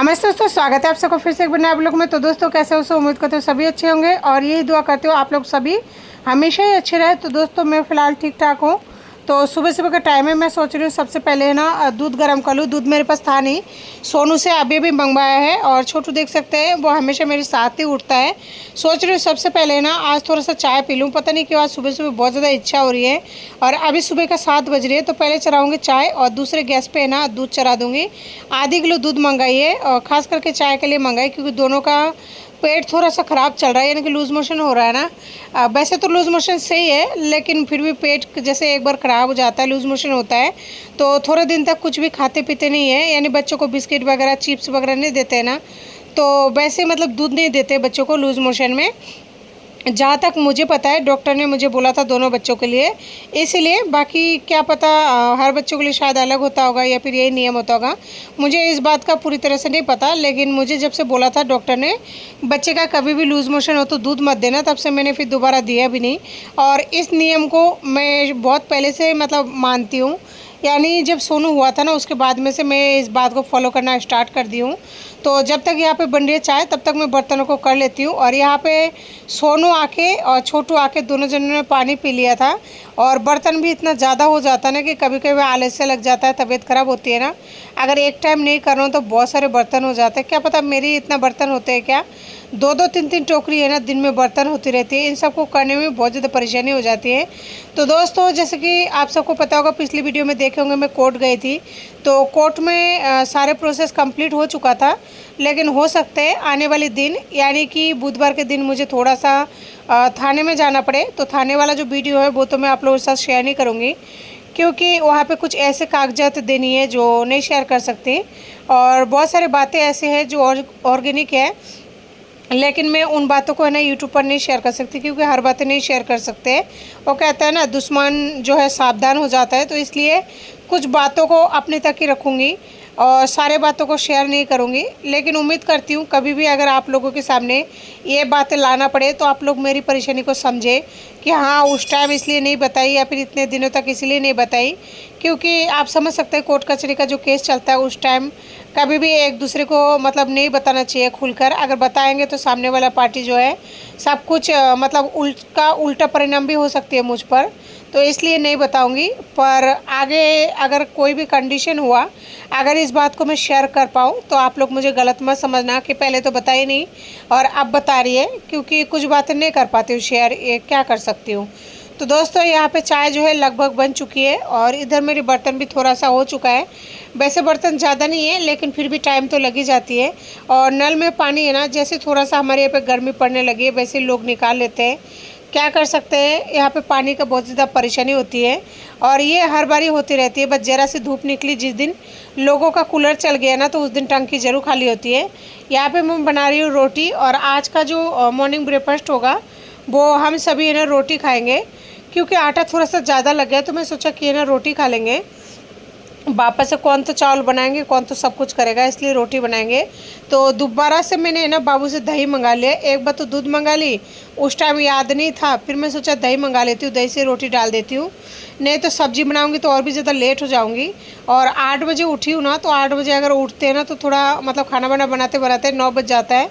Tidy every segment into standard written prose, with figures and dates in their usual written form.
नमस्ते दोस्तों, स्वागत है आप सबको फिर से एक बार नए ब्लॉग में। तो दोस्तों कैसे हो? उम्मीद करते हो सभी अच्छे होंगे और यही दुआ करते हो आप लोग सभी हमेशा ही अच्छे रहे। तो दोस्तों मैं फ़िलहाल ठीक ठाक हूँ। तो सुबह सुबह का टाइम है, मैं सोच रही हूँ सबसे पहले ना दूध गर्म कर लूँ। दूध मेरे पास था नहीं, सोनू से अभी भी मंगवाया है और छोटू देख सकते हैं वो हमेशा मेरे साथ ही उठता है। सोच रही हूँ सबसे पहले ना आज थोड़ा सा चाय पी लूँ। पता नहीं क्यों आज सुबह सुबह बहुत ज़्यादा इच्छा हो रही है और अभी सुबह का 7 बज रही है। तो पहले चढ़ाऊँगी चाय और दूसरे गैस पे ना दूध चढ़ा दूँगी। आधी किलो दूध मंगाई है और ख़ास करके चाय के लिए मंगाई क्योंकि दोनों का पेट थोड़ा सा ख़राब चल रहा है, यानी कि लूज़ मोशन हो रहा है ना। वैसे तो लूज़ मोशन सही है लेकिन फिर भी पेट जैसे एक बार ख़राब हो जाता है, लूज़ मोशन होता है तो थोड़े दिन तक कुछ भी खाते पीते नहीं है। यानी बच्चों को बिस्किट वगैरह चिप्स वगैरह नहीं देते हैं ना, तो वैसे मतलब दूध नहीं देते बच्चों को लूज़ मोशन में। जहाँ तक मुझे पता है डॉक्टर ने मुझे बोला था दोनों बच्चों के लिए, इसीलिए। बाकी क्या पता हर बच्चों के लिए शायद अलग होता होगा या फिर यही नियम होता होगा, मुझे इस बात का पूरी तरह से नहीं पता। लेकिन मुझे जब से बोला था डॉक्टर ने बच्चे का कभी भी लूज़ मोशन हो तो दूध मत देना, तब से मैंने फिर दोबारा दिया भी नहीं। और इस नियम को मैं बहुत पहले से मतलब मानती हूँ, यानी जब सोनू हुआ था ना उसके बाद में से मैं इस बात को फॉलो करना स्टार्ट कर दी हूँ। तो जब तक यहाँ पे बन रही है चाय तब तक मैं बर्तनों को कर लेती हूँ। और यहाँ पे सोनू आके और छोटू आके दोनों जनों ने पानी पी लिया था और बर्तन भी इतना ज़्यादा हो जाता है ना कि कभी कभी आलस्य लग जाता है, तबीयत ख़राब होती है ना। अगर एक टाइम नहीं कर रहा हूँ तो बहुत सारे बर्तन हो जाते हैं। क्या पता मेरी इतना बर्तन होते हैं क्या, 2-2 3-3 टोकरी है ना दिन में बर्तन होती रहती है। इन सबको करने में बहुत ज़्यादा परेशानी हो जाती है। तो दोस्तों जैसे कि आप सबको पता होगा, पिछली वीडियो में देखे होंगे मैं कोर्ट गई थी। तो कोर्ट में सारे प्रोसेस कंप्लीट हो चुका था, लेकिन हो सकते हैं आने वाले दिन यानी कि बुधवार के दिन मुझे थोड़ा सा थाने में जाना पड़े। तो थाने वाला जो वीडियो है वो तो मैं आप लोगों के साथ शेयर नहीं करूँगी क्योंकि वहाँ पे कुछ ऐसे कागजात देनी है जो नहीं शेयर कर सकती और बहुत सारी बातें ऐसे हैं जो ऑर्गेनिक है, लेकिन मैं उन बातों को है ना यूट्यूब पर नहीं शेयर कर सकती क्योंकि हर बातें नहीं शेयर कर सकते। वो कहता है ना दुश्मन जो है सावधान हो जाता है, तो इसलिए कुछ बातों को अपने तक ही रखूँगी और सारे बातों को शेयर नहीं करूँगी। लेकिन उम्मीद करती हूँ कभी भी अगर आप लोगों के सामने ये बातें लाना पड़े तो आप लोग मेरी परेशानी को समझे कि हाँ उस टाइम इसलिए नहीं बताई या फिर इतने दिनों तक इसलिए नहीं बताई, क्योंकि आप समझ सकते हैं कोर्ट कचहरी का जो केस चलता है उस टाइम कभी भी एक दूसरे को मतलब नहीं बताना चाहिए खुलकर। अगर बताएंगे तो सामने वाला पार्टी जो है सब कुछ मतलब उल्टा परिणाम भी हो सकती है मुझ पर, तो इसलिए नहीं बताऊंगी। पर आगे अगर कोई भी कंडीशन हुआ, अगर इस बात को मैं शेयर कर पाऊँ तो आप लोग मुझे गलत मत समझना कि पहले तो बताई नहीं और अब बता रही है, क्योंकि कुछ बातें नहीं कर पाती हूँ शेयर, ये क्या कर सकती हूँ। तो दोस्तों यहाँ पे चाय जो है लगभग बन चुकी है और इधर मेरी बर्तन भी थोड़ा सा हो चुका है। वैसे बर्तन ज़्यादा नहीं है लेकिन फिर भी टाइम तो लगी जाती है। और नल में पानी है ना, जैसे थोड़ा सा हमारे यहाँ पे गर्मी पड़ने लगी है वैसे लोग निकाल लेते हैं, क्या कर सकते हैं। यहाँ पे पानी का बहुत ज़्यादा परेशानी होती है और ये हर बारी होती रहती है। बस ज़रा सी धूप निकली जिस दिन लोगों का कूलर चल गया ना तो उस दिन टंकी ज़रूर खाली होती है। यहाँ पे मैं बना रही हूँ रोटी और आज का जो मॉर्निंग ब्रेकफास्ट होगा वो हम सभी है ना रोटी खाएँगे, क्योंकि आटा थोड़ा सा ज़्यादा लग गया तो मैं सोचा कि है ना रोटी खा लेंगे। वापस से कौन तो चावल बनाएंगे, कौन तो सब कुछ करेगा, इसलिए रोटी बनाएंगे। तो दोबारा से मैंने ना बाबू से दही मंगा लिया। एक बार तो दूध मंगा ली, उस टाइम याद नहीं था, फिर मैं सोचा दही मंगा लेती हूँ, दही से रोटी डाल देती हूँ, नहीं तो सब्ज़ी बनाऊँगी तो और भी ज़्यादा लेट हो जाऊँगी। और 8 बजे उठी हूँ ना, तो 8 बजे अगर उठते हैं ना तो थोड़ा मतलब खाना वाना बनाते बनाते 9 बज जाता है,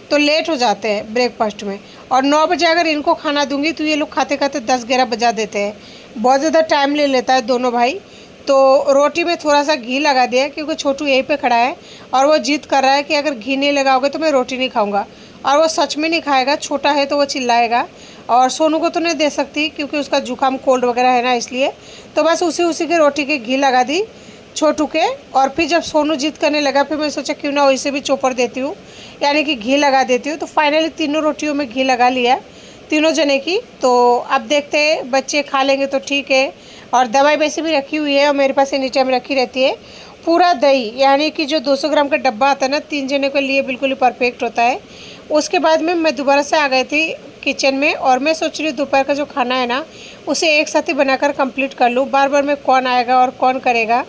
तो लेट हो जाते हैं ब्रेकफास्ट में। और 9 बजे अगर इनको खाना दूँगी तो ये लोग खाते खाते 10-11 बजा देते हैं, बहुत ज़्यादा टाइम ले लेता है दोनों भाई। तो रोटी में थोड़ा सा घी लगा दिया क्योंकि छोटू यहीं पे खड़ा है और वो जिद कर रहा है कि अगर घी नहीं लगाओगे तो मैं रोटी नहीं खाऊंगा, और वो सच में नहीं खाएगा। छोटा है तो वो चिल्लाएगा और सोनू को तो नहीं दे सकती क्योंकि उसका जुकाम कोल्ड वगैरह है ना, इसलिए। तो बस उसी के रोटी के घी लगा दी छोटू के। और फिर जब सोनू जिद करने लगा फिर मैं सोचा क्यों ना वैसे भी चोपर देती हूँ, यानी कि घी लगा देती हूँ। तो फाइनली तीनों रोटियों में घी लगा लिया तीनों जने की। तो अब देखते हैं बच्चे खा लेंगे तो ठीक है। और दवाई वैसे भी रखी हुई है और मेरे पास एनी टाइम रखी रहती है। पूरा दही यानी कि जो 200 ग्राम का डब्बा आता है ना 3 जने के लिए बिल्कुल ही परफेक्ट होता है। उसके बाद में मैं दोबारा से आ गई थी किचन में और मैं सोच रही हूँ दोपहर का जो खाना है ना उसे एक साथ ही बनाकर कंप्लीट कर लूँ, बार बार में कौन आएगा और कौन करेगा।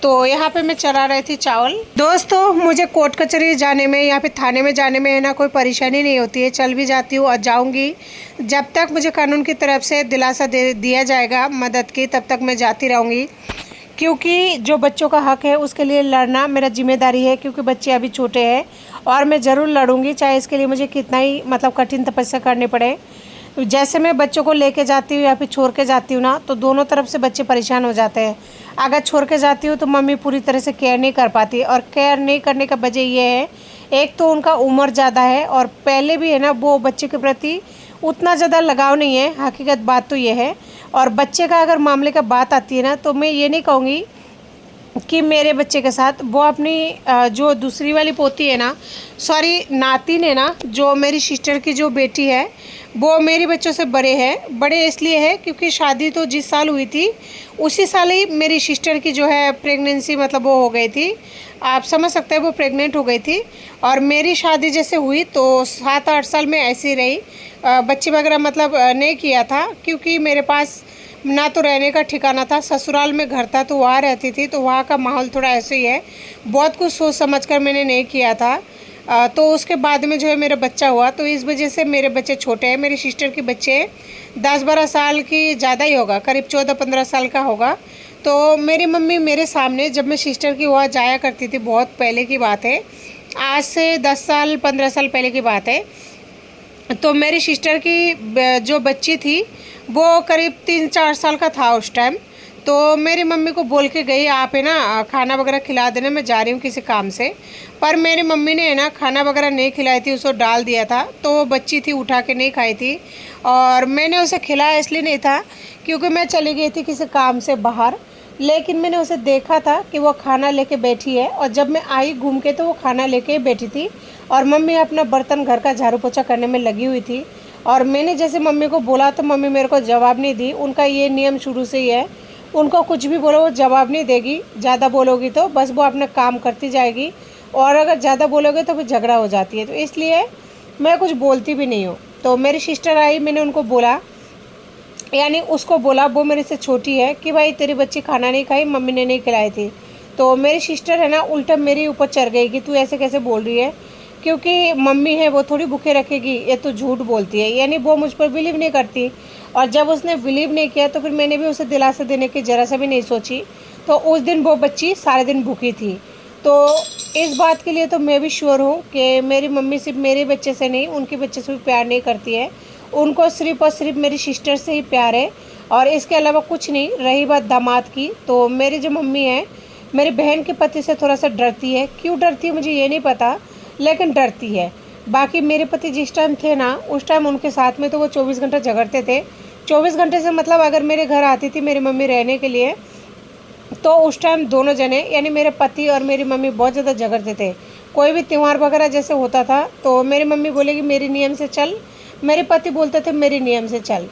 तो यहाँ पे मैं चला रही थी चावल। दोस्तों मुझे कोर्ट कचहरी जाने में या फिर थाने में जाने में है ना कोई परेशानी नहीं होती है, चल भी जाती हूँ और जाऊँगी। जब तक मुझे कानून की तरफ से दिलासा दे दिया जाएगा मदद की तब तक मैं जाती रहूँगी, क्योंकि जो बच्चों का हक है उसके लिए लड़ना मेरा जिम्मेदारी है, क्योंकि बच्चे अभी छोटे हैं और मैं ज़रूर लड़ूंगी, चाहे इसके लिए मुझे कितना ही मतलब कठिन तपस्या करनी पड़े। जैसे मैं बच्चों को लेके जाती हूँ या फिर छोड़ के जाती हूँ ना, तो दोनों तरफ से बच्चे परेशान हो जाते हैं। अगर छोड़ के जाती हूँ तो मम्मी पूरी तरह से केयर नहीं कर पाती, और केयर नहीं करने का वजह ये है, एक तो उनका उम्र ज़्यादा है और पहले भी है ना वो बच्चे के प्रति उतना ज़्यादा लगाव नहीं है, हकीकत बात तो ये है। और बच्चे का अगर मामले का बात आती है ना, तो मैं ये नहीं कहूँगी कि मेरे बच्चे के साथ वो अपनी जो दूसरी वाली पोती है ना, सॉरी नातिन है ना, जो मेरी सिस्टर की जो बेटी है, वो मेरी बच्चों से बड़े हैं। बड़े इसलिए है क्योंकि शादी तो जिस साल हुई थी उसी साल ही मेरी सिस्टर की जो है प्रेगनेंसी मतलब वो हो गई थी, आप समझ सकते हैं, वो प्रेग्नेंट हो गई थी। और मेरी शादी जैसे हुई तो 7-8 साल में ऐसी रही, बच्चे वगैरह मतलब नहीं किया था, क्योंकि मेरे पास ना तो रहने का ठिकाना था, ससुराल में घर था तो वहाँ रहती थी, तो वहाँ का माहौल थोड़ा ऐसे ही है, बहुत कुछ सोच समझ कर मैंने नहीं किया था। तो उसके बाद में जो है मेरा बच्चा हुआ, तो इस वजह से मेरे बच्चे छोटे हैं। मेरी सिस्टर के बच्चे 10-12 साल की ज़्यादा ही होगा, करीब 14-15 साल का होगा। तो मेरी मम्मी मेरे सामने, जब मैं सिस्टर की वहाँ जाया करती थी, बहुत पहले की बात है, आज से 10 साल 15 साल पहले की बात है, तो मेरी सिस्टर की जो बच्ची थी वो करीब 3-4 साल का था उस टाइम। तो मेरी मम्मी को बोल के गई, आप है ना खाना वगैरह खिला देना, मैं जा रही हूँ किसी काम से। पर मेरी मम्मी ने है ना खाना वगैरह नहीं खिलाई थी, उसको डाल दिया था, तो वो बच्ची थी उठा के नहीं खाई थी। और मैंने उसे खिलाया इसलिए नहीं था क्योंकि मैं चली गई थी किसी काम से बाहर, लेकिन मैंने उसे देखा था कि वो खाना लेके बैठी है, और जब मैं आई घूम के तो वो खाना लेके बैठी थी और मम्मी अपना बर्तन घर का झाड़ू पोछा करने में लगी हुई थी। और मैंने जैसे मम्मी को बोला तो मम्मी मेरे को जवाब नहीं दी। उनका ये नियम शुरू से ही है, उनको कुछ भी बोलो वो जवाब नहीं देगी, ज़्यादा बोलोगी तो बस वो अपना काम करती जाएगी, और अगर ज़्यादा बोलोगे तो फिर झगड़ा हो जाती है, तो इसलिए मैं कुछ बोलती भी नहीं हूँ। तो मेरी सिस्टर आई, मैंने उनको बोला, यानी उसको बोला, वो मेरे से छोटी है, कि भाई तेरी बच्ची खाना नहीं खाई, मम्मी ने नहीं खिलाई थी। तो मेरी सिस्टर है ना उल्टा मेरे ऊपर चढ़ गई कि तू ऐसे कैसे बोल रही है, क्योंकि मम्मी है वो थोड़ी भूखे रखेगी, ये तो झूठ बोलती है, यानी वो मुझ पर बिलीव नहीं करती। और जब उसने बिलीव नहीं किया तो फिर मैंने भी उसे दिलासा देने की ज़रा सा भी नहीं सोची। तो उस दिन वो बच्ची सारे दिन भूखी थी। तो इस बात के लिए तो मैं भी श्योर हूँ कि मेरी मम्मी सिर्फ मेरे बच्चे से नहीं, उनके बच्चे से भी प्यार नहीं करती है, उनको सिर्फ और सिर्फ मेरी सिस्टर से ही प्यार है, और इसके अलावा कुछ नहीं। रही बात दामाद की, तो मेरी जो मम्मी है मेरी बहन के पति से थोड़ा सा डरती है। क्यों डरती है मुझे ये नहीं पता, लेकिन डरती है। बाकी मेरे पति जिस टाइम थे ना, उस टाइम उनके साथ में तो वो 24 घंटा झगड़ते थे। 24 घंटे से मतलब अगर मेरे घर आती थी मेरी मम्मी रहने के लिए, तो उस टाइम दोनों जने यानी मेरे पति और मेरी मम्मी बहुत ज़्यादा झगड़ते थे। कोई भी त्यौहार वगैरह जैसे होता था तो मेरी मम्मी बोलेगी मेरे नियम से चल, मेरे पति बोलते थे मेरे नियम से चल।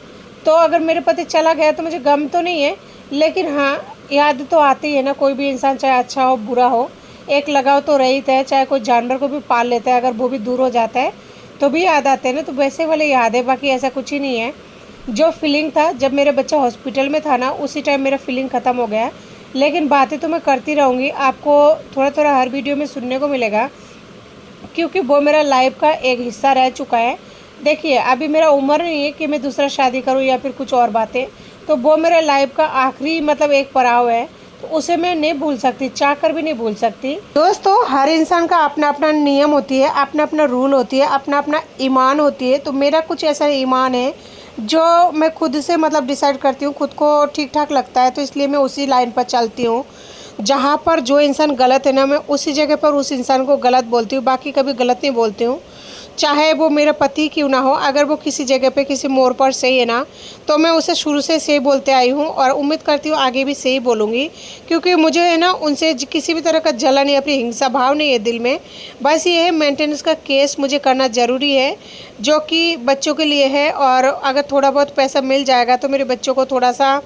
तो अगर मेरे पति चला गया तो मुझे गम तो नहीं है, लेकिन हाँ याद तो आती है ना, कोई भी इंसान चाहे अच्छा हो बुरा हो, एक लगाव तो रहित है। चाहे कोई जानवर को भी पाल लेता है, अगर वो भी दूर हो जाता है तो भी याद आते हैं ना, तो वैसे वाले याद है, बाकी ऐसा कुछ ही नहीं है। जो फीलिंग था जब मेरा बच्चा हॉस्पिटल में था ना, उसी टाइम मेरा फीलिंग ख़त्म हो गया। लेकिन बातें तो मैं करती रहूँगी, आपको थोड़ा थोड़ा हर वीडियो में सुनने को मिलेगा, क्योंकि वो मेरा लाइफ का एक हिस्सा रह चुका है। देखिए अभी मेरा उम्र नहीं है कि मैं दूसरा शादी करूँ या फिर कुछ और बातें, तो वो मेरे लाइफ का आखिरी मतलब एक पड़ाव है, तो उसे मैं नहीं भूल सकती, चाह कर भी नहीं भूल सकती। दोस्तों हर इंसान का अपना अपना नियम होती है, अपना अपना रूल होती है, अपना अपना ईमान होती है। तो मेरा कुछ ऐसा ईमान है जो मैं खुद से मतलब डिसाइड करती हूँ, खुद को ठीक ठाक लगता है, तो इसलिए मैं उसी लाइन पर चलती हूँ। जहाँ पर जो इंसान गलत है ना, मैं उसी जगह पर उस इंसान को गलत बोलती हूँ, बाकी कभी गलत नहीं बोलती हूँ। चाहे वो मेरा पति क्यों ना हो, अगर वो किसी जगह पे किसी मोड़ पर सही है ना, तो मैं उसे शुरू से सही बोलते आई हूँ और उम्मीद करती हूँ आगे भी सही बोलूँगी, क्योंकि मुझे है ना उनसे किसी भी तरह का जलन या फिर हिंसा भाव नहीं है दिल में। बस ये है मेंटेनेंस का केस मुझे करना ज़रूरी है, जो कि बच्चों के लिए है, और अगर थोड़ा बहुत पैसा मिल जाएगा तो मेरे बच्चों को थोड़ा सा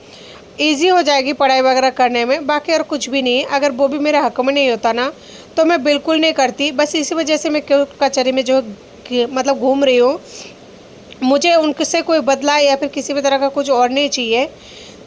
ईजी हो जाएगी पढ़ाई वगैरह करने में, बाकी और कुछ भी नहीं। अगर वो भी मेरे हक़ में नहीं होता ना तो मैं बिल्कुल नहीं करती। बस इसी वजह से मैं क्यों कचहरी में जो मतलब घूम रही हूँ, मुझे उनसे कोई बदला या फिर किसी भी तरह का कुछ और नहीं चाहिए।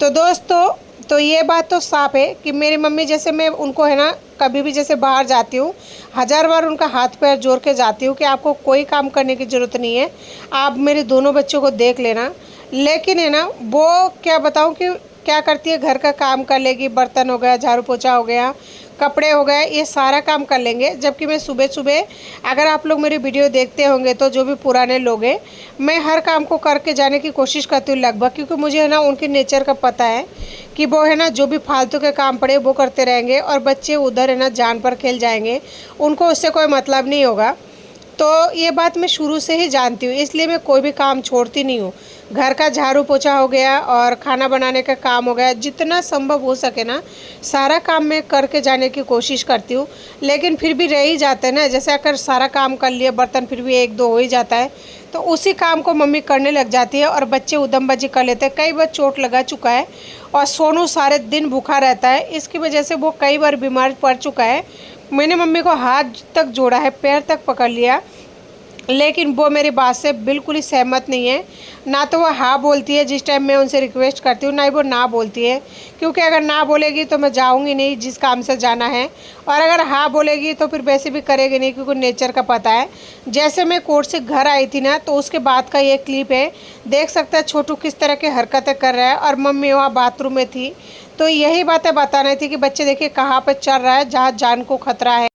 तो दोस्तों तो ये बात तो साफ है कि मेरी मम्मी जैसे मैं उनको है ना कभी भी जैसे बाहर जाती हूँ 1000 बार उनका हाथ पैर जोड़ के जाती हूँ कि आपको कोई काम करने की ज़रूरत नहीं है, आप मेरे दोनों बच्चों को देख लेना। लेकिन है ना वो क्या बताऊँ कि क्या करती है, घर का काम कर लेगी, बर्तन हो गया, झाड़ू पोछा हो गया, कपड़े हो गए, ये सारा काम कर लेंगे। जबकि मैं सुबह सुबह, अगर आप लोग मेरी वीडियो देखते होंगे तो जो भी पुराने लोग हैं, मैं हर काम को करके जाने की कोशिश करती हूँ लगभग, क्योंकि मुझे है ना उनके नेचर का पता है कि वो है ना जो भी फालतू के काम पड़े वो करते रहेंगे और बच्चे उधर है ना जान पर खेल जाएंगे, उनको उससे कोई मतलब नहीं होगा। तो ये बात मैं शुरू से ही जानती हूँ, इसलिए मैं कोई भी काम छोड़ती नहीं हूँ। घर का झाड़ू पोछा हो गया और खाना बनाने का काम हो गया, जितना संभव हो सके ना सारा काम मैं करके जाने की कोशिश करती हूँ। लेकिन फिर भी रह ही जाते हैं ना, जैसे अगर सारा काम कर लिया, बर्तन फिर भी एक दो हो ही जाता है, तो उसी काम को मम्मी करने लग जाती है और बच्चे उदमबाजी कर लेते हैं। कई बार चोट लगा चुका है और सोनू सारे दिन भूखा रहता है, इसकी वजह से वो कई बार बीमार पड़ चुका है। मैंने मम्मी को हाथ तक जोड़ा है, पैर तक पकड़ लिया, लेकिन वो मेरी बात से बिल्कुल ही सहमत नहीं है। ना तो वो हाँ बोलती है जिस टाइम मैं उनसे रिक्वेस्ट करती हूँ, ना ही वो ना बोलती है, क्योंकि अगर ना बोलेगी तो मैं जाऊँगी नहीं जिस काम से जाना है, और अगर हाँ बोलेगी तो फिर वैसे भी करेगी नहीं, क्योंकि नेचर का पता है। जैसे मैं कोर्ट से घर आई थी ना, तो उसके बाद का ये क्लिप है, देख सकते हैं छोटू किस तरह की हरकतें कर रहा है और मम्मी वहाँ बाथरूम में थी। तो यही बातें बतानी थी कि बच्चे देखिए कहाँ पर चल रहा है जहाँ जान को खतरा है।